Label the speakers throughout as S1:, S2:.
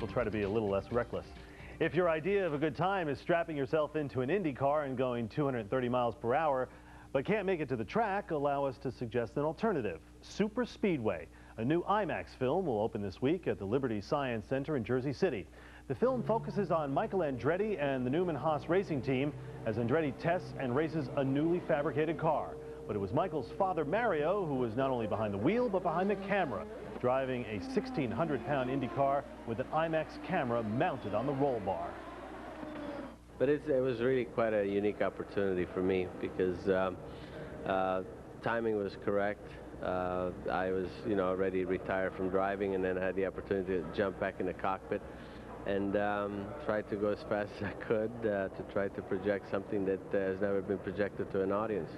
S1: try to be a little less reckless. If your idea of a good time is strapping yourself into an Indy car and going 230 miles per hour, but can't make it to the track, allow us to suggest an alternative. Super Speedway, a new IMAX film, will open this week at the Liberty Science Center in Jersey City. The film focuses on Michael Andretti and the Newman Haas racing team as Andretti tests and races a newly fabricated car. But it was Michael's father, Mario, who was not only behind the wheel, but behind the camera, driving a 1,600-pound Indy car with an IMAX camera mounted on the roll bar.
S2: But it was really quite a unique opportunity for me because timing was correct. I was, already retired from driving, and then I had the opportunity to jump back in the cockpit and try to go as fast as I could to try to project something that has never been projected to an audience.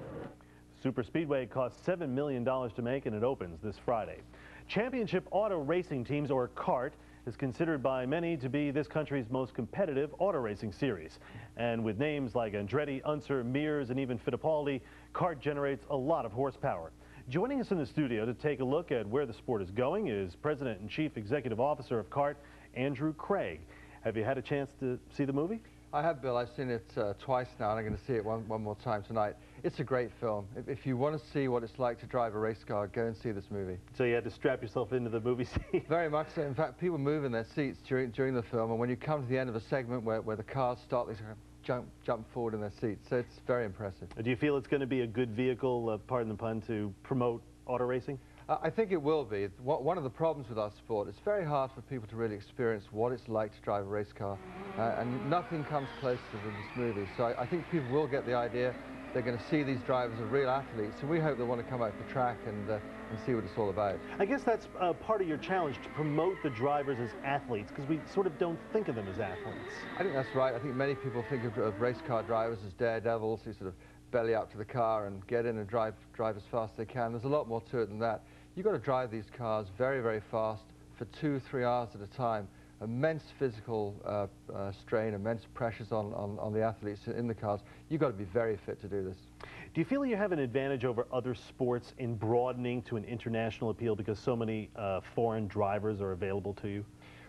S1: Super Speedway costs $7 million to make, and it opens this Friday. Championship Auto Racing Teams, or CART, is considered by many to be this country's most competitive auto racing series. And with names like Andretti, Unser, Mears, and even Fittipaldi, CART generates a lot of horsepower. Joining us in the studio to take a look at where the sport is going is President and Chief Executive Officer of CART, Andrew Craig. Have you had a chance to see the movie?
S3: I have, Bill. I've seen it twice now, and I'm going to see it one more time tonight. It's a great film. If you want to see what it's like to drive a race car, go and see this movie.
S1: So you had to strap yourself into the movie seat?
S3: Very much so. In fact, people move in their seats during the film, and when you come to the end of a segment where the cars start, they jump forward in their seats. So it's very impressive.
S1: Do you feel it's going to be a good vehicle, pardon the pun, to promote auto racing?
S3: I think it will be. One of the problems with our sport, it's very hard for people to really experience what it's like to drive a race car, and nothing comes close to this movie. So I think people will get the idea. They're going to see these drivers as real athletes, and we hope they want to come out the track and see what it's all about.
S1: I guess that's part of your challenge, to promote the drivers as athletes, because we sort of don't think of them as athletes.
S3: I think that's right. I think many people think of race car drivers as daredevils who sort of belly up to the car and get in and drive as fast as they can. There's a lot more to it than that. You've got to drive these cars very, very fast for 2-3 hours at a time. Immense physical strain, immense pressures on the athletes in the cars. You've got to be very fit to do this.
S1: Do you feel you have an advantage over other sports in broadening to an international appeal because so many foreign drivers are available to you?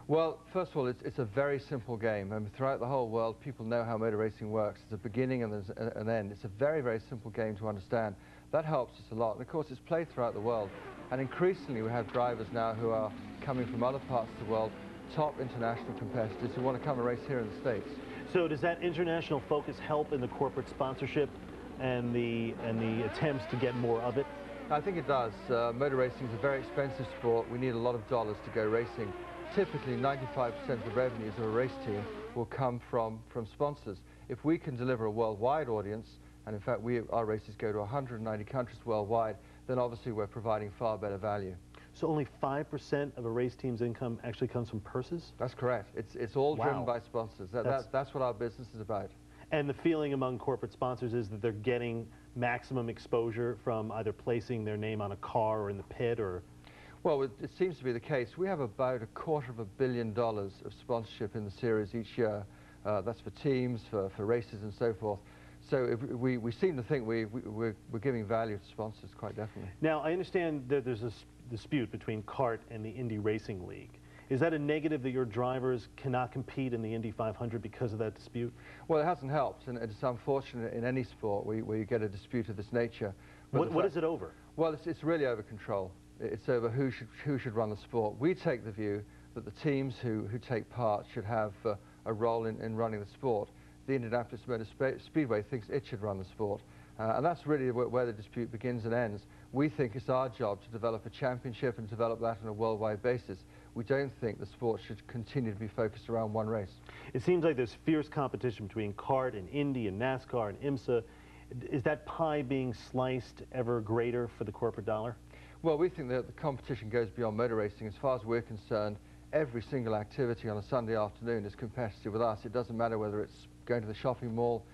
S3: Well, first of all, it's a very simple game. Throughout the whole world, people know how motor racing works. There's a beginning and there's an end. It's a very, very simple game to understand. That helps us a lot. And of course, it's played throughout the world. And increasingly, we have drivers now who are coming from other parts of the world, top international competitors who want to come and race here in the States.
S1: So does that international focus help in the corporate sponsorship and the attempts to get more of it?
S3: I think it does. Motor racing is a very expensive sport. We need a lot of dollars to go racing. Typically, 95% of the revenues of a race team will come from sponsors. If we can deliver a worldwide audience, and in fact our races go to 190 countries worldwide, then obviously we're providing far better value.
S1: So only 5% of a race team's income actually comes from purses?
S3: That's correct. It's all
S1: Wow.
S3: driven by sponsors. That's what our business is about.
S1: And the feeling among corporate sponsors is that they're getting maximum exposure from either placing their name on a car or in the pit, or...
S3: Well, it seems to be the case. We have about $250 million of sponsorship in the series each year. That's for teams, for races and so forth. So we seem to think we're giving value to sponsors, quite definitely.
S1: Now, I understand that there's a dispute between CART and the Indy Racing League. Is that a negative that your drivers cannot compete in the Indy 500 because of that dispute?
S3: Well, it hasn't helped, and it's unfortunate in any sport where you get a dispute of this nature.
S1: What is it over?
S3: Well, it's really over control. It's over who should run the sport. We take the view that the teams who take part should have a role in running the sport. The Indianapolis Motor Speedway thinks it should run the sport. And that's really where the dispute begins and ends. We think it's our job to develop a championship and develop that on a worldwide basis. We don't think the sport should continue to be focused around one race.
S1: It seems like there's fierce competition between CART and Indy and NASCAR and IMSA. Is that pie being sliced ever greater for the corporate dollar?
S3: Well, we think that the competition goes beyond motor racing. As far as we're concerned, every single activity on a Sunday afternoon is competitive with us. It doesn't matter whether it's going to the shopping mall,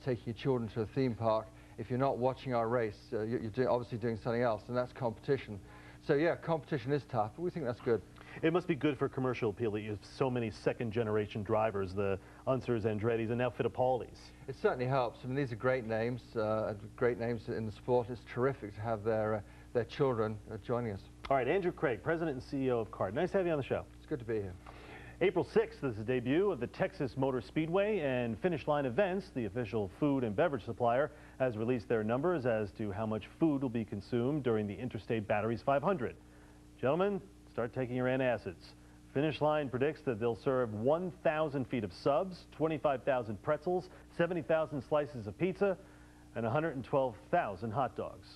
S3: taking your children to a theme park. If you're not watching our race, you're obviously doing something else, and that's competition. So yeah, competition is tough, but we think that's good.
S1: It must be good for commercial appeal that you have so many second-generation drivers, the Unsers, Andrettis, and now Fittipaldis.
S3: It certainly helps. I mean, these are great names in the sport. It's terrific to have their children joining us.
S1: All right, Andrew Craig, President and CEO of CART. Nice to have you on the show.
S3: It's good to be here.
S1: April 6th is the debut of the Texas Motor Speedway, and Finish Line Events, the official food and beverage supplier, has released their numbers as to how much food will be consumed during the Interstate Batteries 500. Gentlemen, start taking your antacids. Finish Line predicts that they'll serve 1,000 feet of subs, 25,000 pretzels, 70,000 slices of pizza, and 112,000 hot dogs.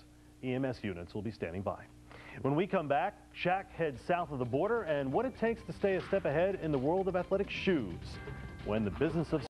S1: EMS units will be standing by. When we come back, Shaq heads south of the border and what it takes to stay a step ahead in the world of athletic shoes when the business of